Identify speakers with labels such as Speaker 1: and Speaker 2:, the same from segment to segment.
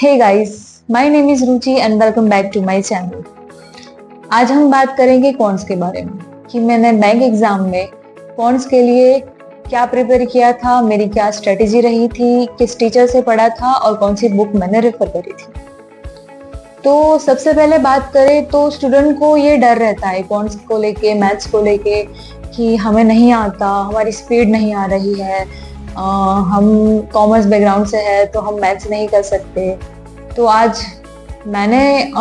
Speaker 1: Hey guys, my name is Ruchi and welcome back to my channel. आज हम बात करेंगे कॉन्स के बारे में कि मैंने बैंक एग्जाम में कॉन्स के लिए क्या प्रिपेयर किया था, मेरी क्या स्ट्रेटेजी रही थी, किस टीचर से पढ़ा था और कौन सी बुक मैंने रेफर करी थी। तो सबसे पहले बात करें तो स्टूडेंट को ये डर रहता है कॉन्स को लेके, मैथ्स को लेके कि हमें नहीं आता, हमारी स्पीड नहीं आ रही है, हम कॉमर्स बैकग्राउंड से है तो हम मैथ्स नहीं कर सकते। तो आज मैंने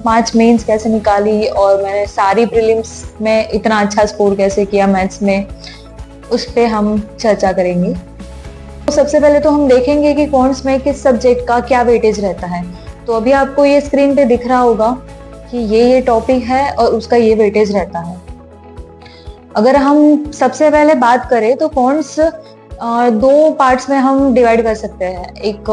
Speaker 1: 5 मेंस कैसे निकाली और मैंने सारी प्रीलिम्स में इतना अच्छा स्कोर कैसे किया मैथ्स में, उस पे हम चर्चा करेंगे। तो सबसे पहले तो हम देखेंगे कि कॉन्स में किस सब्जेक्ट का क्या वेटेज रहता है। तो अभी आपको ये स्क्रीन पे दिख रहा होगा कि ये टॉपिक है और उसका ये वेटेज रहता है। अगर हम सबसे पहले बात करें तो कॉन्स 2 पार्ट्स में हम डिवाइड कर सकते हैं, एक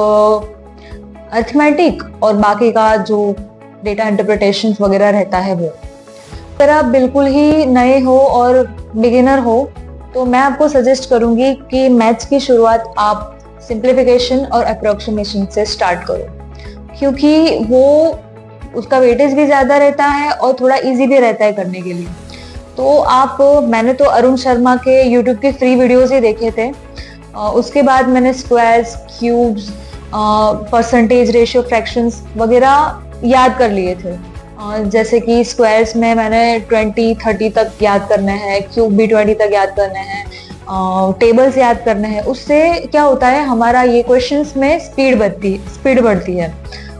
Speaker 1: अर्थमेटिक और बाकी का जो डेटा इंटरप्रिटेशन वगैरह रहता है वो। अगर आप बिल्कुल ही नए हो और बिगिनर हो तो मैं आपको सजेस्ट करूंगी कि मैथ्स की शुरुआत आप सिंप्लीफिकेशन और अप्रोक्सीमेशन से स्टार्ट करो, क्योंकि वो उसका वेटेज भी ज़्यादा रहता है और थोड़ा इजी भी रहता है करने के लिए। तो मैंने तो अरुण शर्मा के यूट्यूब के फ्री वीडियोस ही देखे थे। उसके बाद मैंने squares, cubes, percentage, ratio, fractions वगैरह याद कर लिए थे। जैसे कि स्क्वायर्स में मैंने 20-30 तक याद करने हैं, क्यूब भी 20 तक याद करने हैं, टेबल्स याद करने हैं। उससे क्या होता है, हमारा ये क्वेश्चंस में स्पीड बढ़ती है।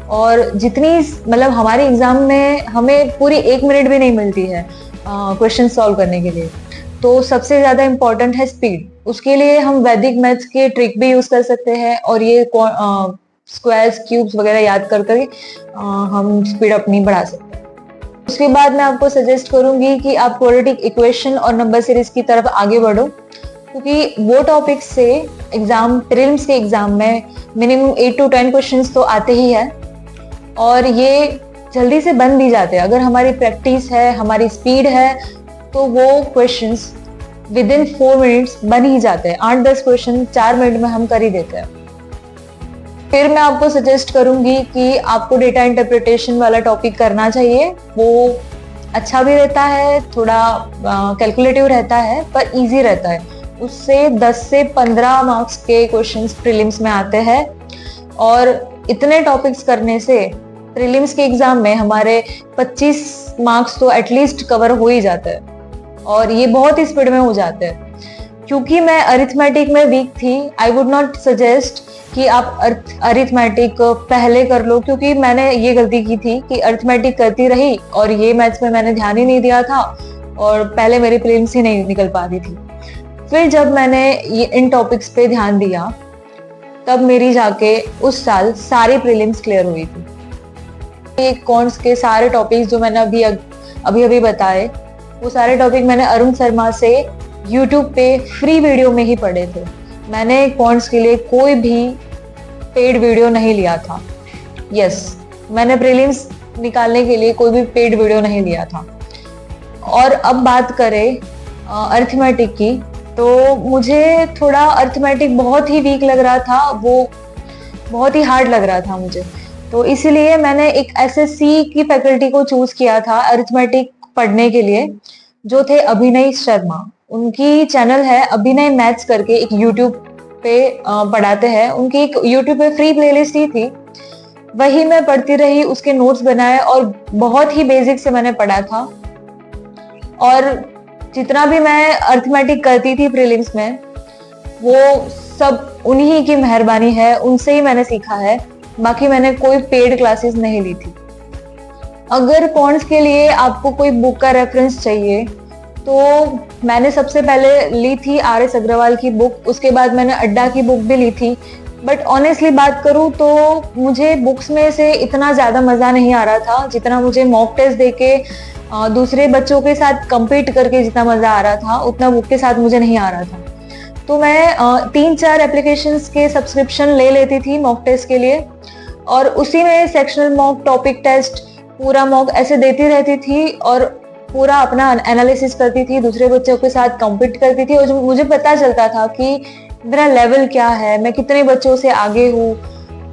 Speaker 1: और जितनी मतलब हमारे एग्जाम में हमें पूरी 1 मिनट भी नहीं मिलती है क्वेश्चन सॉल्व करने के लिए। तो सबसे ज्यादा इम्पोर्टेंट है स्पीड। उसके लिए हम वैदिक मैथ्स के ट्रिक भी यूज कर सकते हैं और ये स्क्वायर्स, क्यूब्स वगैरह याद कर हम स्पीड अपनी बढ़ा सकते हैं। उसके बाद मैं आपको सजेस्ट करूंगी कि आप क्वाड्रेटिक इक्वेशन और नंबर सीरीज की तरफ आगे बढ़ो, क्योंकि वो टॉपिक से प्रीलिम्स के एग्जाम में मिनिमम 8 to 10 क्वेश्चंस तो आते ही है और ये जल्दी से बन भी जाते हैं। अगर हमारी प्रैक्टिस है, हमारी स्पीड है, तो वो क्वेश्चंस विद इन 4 मिनट्स बन ही जाते हैं। 8-10 क्वेश्चन 4 मिनट में हम कर ही देते हैं। फिर मैं आपको सजेस्ट करूंगी कि आपको डेटा इंटरप्रिटेशन वाला टॉपिक करना चाहिए। वो अच्छा भी रहता है, थोड़ा कैलकुलेटिव रहता है पर इजी रहता है। उससे 10 से 15 मार्क्स के क्वेश्चंस प्रीलिम्स में आते हैं और इतने टॉपिक्स करने से प्रीलिम्स के एग्जाम में हमारे 25 मार्क्स तो एटलीस्ट कवर हो ही जाते हैं और ये बहुत ही स्पीड में हो जाते हैं। क्योंकि मैं अरिथमेटिक में वीक थी, आई वुड नॉट सजेस्ट कि आप अरिथमेटिक पहले कर लो, क्योंकि मैंने ये गलती की थी कि अरिथमेटिक करती रही और ये मैथ्स में मैंने ध्यान ही नहीं दिया था और पहले मेरी प्रीलिम्स ही नहीं निकल पा रही थी। फिर जब मैंने ये इन टॉपिक्स पे ध्यान दिया तब मेरी जाके उस साल सारी प्रीलिम्स क्लियर हुई थी। ये कॉन्स के सारे टॉपिक्स जो मैंने अभी बताए, वो सारे टॉपिक मैंने अरुण शर्मा से यूट्यूब पे फ्री वीडियो में ही पढ़े थे। मैंने कॉन्स के लिए कोई भी पेड वीडियो नहीं लिया था। मैंने प्रीलिम्स निकालने के लिए कोई भी पेड वीडियो नहीं लिया था। और अब बात करें अरिथमेटिक की, तो मुझे थोड़ा अरिथमेटिक बहुत ही वीक लग रहा था, वो बहुत ही हार्ड लग रहा था मुझे। तो इसीलिए मैंने एक एसएससी की फैकल्टी को चूज किया था अरिथमेटिक पढ़ने के लिए, जो थे अभिनय शर्मा। उनकी चैनल है अभिनय मैथ्स करके, एक यूट्यूब पे पढ़ाते हैं। उनकी एक यूट्यूब पे फ्री प्लेलिस्ट ही थी, वही मैं पढ़ती रही, उसके नोट्स बनाए और बहुत ही बेसिक से मैंने पढ़ा था। और जितना भी मैं अरिथमेटिक करती थी प्रीलिम्स में, वो सब उन्हीं की मेहरबानी है, उनसे ही मैंने सीखा है। बाकी मैंने कोई पेड क्लासेस नहीं ली थी। अगर कॉन्स के लिए आपको कोई बुक का रेफरेंस चाहिए तो मैंने सबसे पहले ली थी आर.एस. अग्रवाल की बुक, उसके बाद मैंने अड्डा की बुक भी ली थी। बट ऑनेस्टली बात करूँ तो मुझे बुक्स में से इतना ज़्यादा मज़ा नहीं आ रहा था जितना मुझे मॉक टेस्ट देके दूसरे बच्चों के साथ compete करके जितना मज़ा आ रहा था, उतना बुक के साथ मुझे नहीं आ रहा था। तो मैं 3-4 एप्लीकेशंस के सब्सक्रिप्शन ले लेती थी मॉक टेस्ट के लिए और उसी में सेक्शनल मॉक, टॉपिक टेस्ट, पूरा मॉक ऐसे देती रहती थी और पूरा अपना एनालिसिस करती थी, दूसरे बच्चों के साथ कम्पीट करती थी और मुझे पता चलता था कि मेरा लेवल क्या है, मैं कितने बच्चों से आगे हूँ।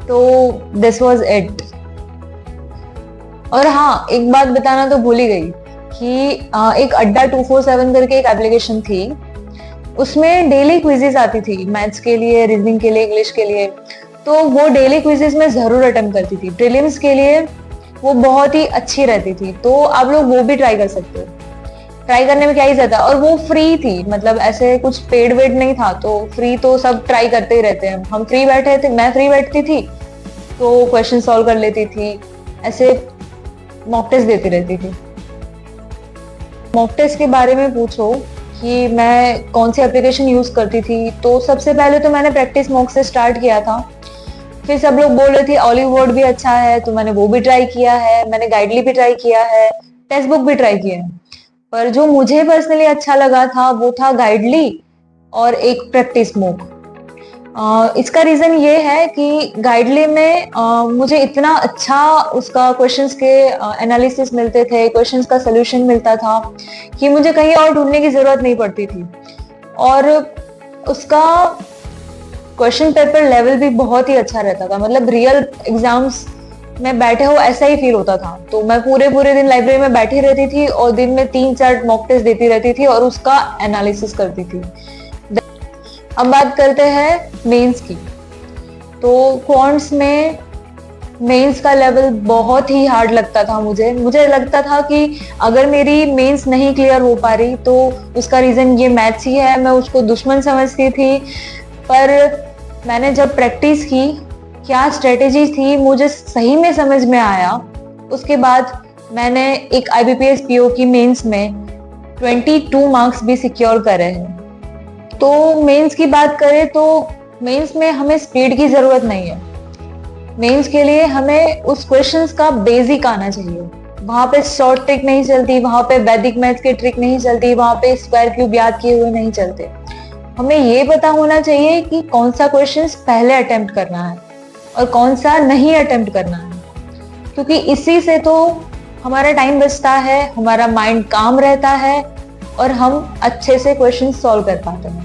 Speaker 1: तो दिस वॉज इट। और हाँ, एक बात बताना तो भूल ही गई कि एक अड्डा 247 करके एक एप्लीकेशन थी, उसमें डेली क्विजेस आती थी, मैथ्स के लिए, रीजनिंग के लिए, इंग्लिश के लिए। तो वो डेली क्विजेस में जरूर अटेम्प्ट करती थी। प्रीलिम्स के लिए वो बहुत ही अच्छी रहती थी, तो आप लोग वो भी ट्राई कर सकते हो। ट्राई करने में क्या ही जाता, और वो फ्री थी, मतलब ऐसे कुछ पेड वेड नहीं था, तो फ्री तो सब ट्राई करते ही रहते हैं। हम फ्री बैठे थे, मैं फ्री बैठती थी तो क्वेश्चन सॉल्व कर लेती थी, ऐसे मॉक टेस्ट देती रहती थी। मॉक टेस्ट के बारे में पूछो कि मैं कौन सी एप्लीकेशन यूज करती थी, तो सबसे पहले तो मैंने प्रैक्टिस मॉक से स्टार्ट किया था। फिर सब लोग बोल रहे थे ऑलिव वर्ड भी अच्छा है, तो मैंने वो भी ट्राई किया है, मैंने गाइडली भी ट्राई किया है, टेक्स्ट बुक भी ट्राई किया है। पर जो मुझे पर्सनली अच्छा लगा था वो था गाइडली और एक प्रैक्टिस मॉक। इसका रीजन ये है कि गाइडली में मुझे इतना अच्छा उसका क्वेश्चंस के एनालिसिस मिलते थे, क्वेश्चंस का सोल्यूशन मिलता था कि मुझे कहीं और ढूंढने की जरूरत नहीं पड़ती थी। और उसका क्वेश्चन पेपर लेवल भी बहुत ही अच्छा रहता था, मतलब रियल एग्जाम्स में बैठे हो ऐसा ही फील होता था। तो मैं पूरे पूरे दिन लाइब्रेरी में बैठी रहती थी और दिन में 3-4 मॉक टेस्ट देती रहती थी और उसका एनालिसिस करती थी। अब बात करते हैं मेंस की। तो क्वांट्स में मेंस का लेवल बहुत ही हार्ड लगता था मुझे लगता था कि अगर मेरी मेंस नहीं क्लियर हो पा रही तो उसका रीजन ये मैथ्स ही है। मैं उसको दुश्मन समझती थी, पर मैंने जब प्रैक्टिस की, क्या स्ट्रेटेजी थी मुझे सही में समझ में आया। उसके बाद मैंने एक IBPS PO की मेंस में 22 मार्क्स भी सिक्योर करे हैं। तो मेंस की बात करें तो मेंस में हमें स्पीड की जरूरत नहीं है। मेंस के लिए हमें उस क्वेश्चंस का बेसिक आना चाहिए। वहां पे शॉर्ट ट्रिक नहीं चलती, वहां पे वैदिक मैथ्स की ट्रिक नहीं चलती, वहां पे स्क्वायर क्यूब याद किए हुए नहीं चलते। हमें ये पता होना चाहिए कि कौन सा क्वेश्चंस पहले अटेम्प्ट करना है और कौन सा नहीं अटेम्प्ट करना है, क्योंकि इसी से तो हमारा टाइम बचता है, हमारा माइंड काम रहता है और हम अच्छे से क्वेश्चन सॉल्व कर पाते हैं।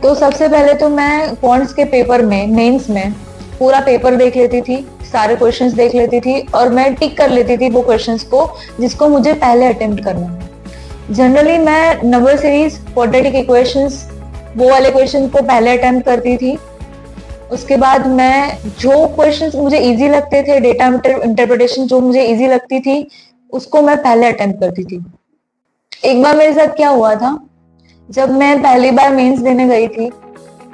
Speaker 1: तो सबसे पहले तो मैं क्वांट्स के पेपर में, मेंस में पूरा पेपर देख लेती थी, सारे क्वेश्चंस देख लेती थी और मैं टिक कर लेती थी वो क्वेश्चंस को जिसको मुझे पहले अटेम्प्ट करना है। जनरली मैं नंबर सीरीज, क्वाड्रेटिक इक्वेशंस, वो वाले क्वेश्चन को पहले अटेम्प्ट करती थी। उसके बाद मैं जो क्वेश्चंस मुझे इजी लगते थे, डेटा इंटरप्रिटेशन जो मुझे इजी लगती थी, उसको मैं पहले अटेम्प्ट करती थी। एक बार मेरे साथ क्या हुआ था, जब मैं पहली बार मेंस देने गई थी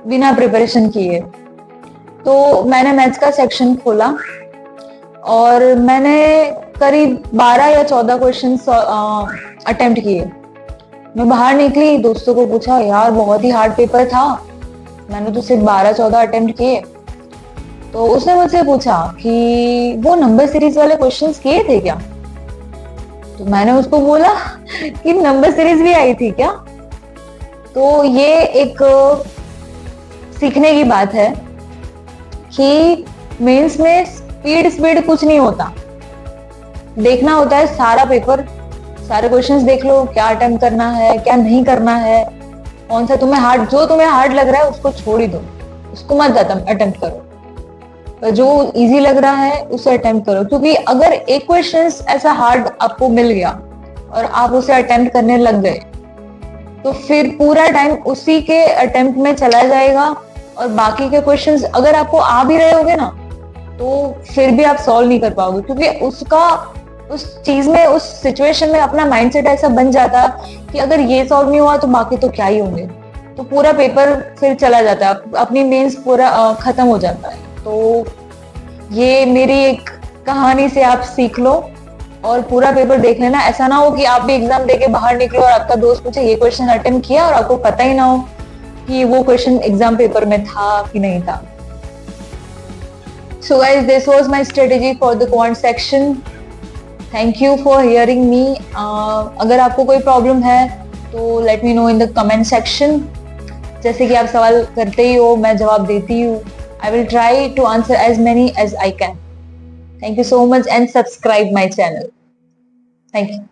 Speaker 1: बिना प्रिपरेशन किए, तो मैंने मैथ्स का सेक्शन खोला और मैंने करीब 12 या 14 क्वेश्चन अटेम्प्ट किए। मैं बाहर निकली, दोस्तों को पूछा यार बहुत ही हार्ड पेपर था, मैंने तो सिर्फ 12-14 अटेम्प्ट किए। तो उसने मुझसे पूछा कि वो नंबर सीरीज वाले क्वेश्चंस किए थे क्या? तो मैंने उसको बोला कि नंबर सीरीज भी आई थी क्या? तो ये एक सीखने की बात है कि मेंस में स्पीड कुछ नहीं होता, देखना होता है सारा पेपर, सारे क्वेश्चंस देख लो, क्या अटेम्प्ट करना है, क्या नहीं करना है, कौन सा तुम्हें हार्ड, जो तुम्हें हार्ड लग रहा है उसको छोड़ ही दो, उसको मत अटेम्प्ट करो, तो जो इजी लग रहा है उसे अटेम्प्ट करो। क्योंकि अगर एक क्वेश्चन ऐसा हार्ड आपको मिल गया और आप उसे अटेम्प्ट करने लग गए तो फिर पूरा टाइम उसी के अटेम्प्ट में चला जाएगा और बाकी के क्वेश्चंस अगर आपको आ भी रहे होगे ना तो फिर भी आप सॉल्व नहीं कर पाओगे, क्योंकि उसका उस चीज में, उस सिचुएशन में अपना माइंडसेट ऐसा बन जाता कि अगर ये सॉल्व नहीं हुआ तो बाकी तो क्या ही होंगे, तो पूरा पेपर फिर चला जाता है, अपनी मेंस पूरा खत्म हो जाता है। तो ये मेरी एक कहानी से आप सीख लो और पूरा पेपर देख लेना। ऐसा ना हो कि आप भी एग्जाम देके बाहर निकलो और आपका दोस्त पूछे ये क्वेश्चन अटेम्प्ट किया और आपको पता ही ना हो कि वो क्वेश्चन एग्जाम पेपर में था कि नहीं था। So guys, this was my strategy for the quant section. Thank you for hearing me. अगर आपको कोई प्रॉब्लम है तो let me know in the comment section. जैसे कि आप सवाल करते ही हो, मैं जवाब देती हूँ. I will try to answer as many as I can. Thank you so much and subscribe my channel. Thank you.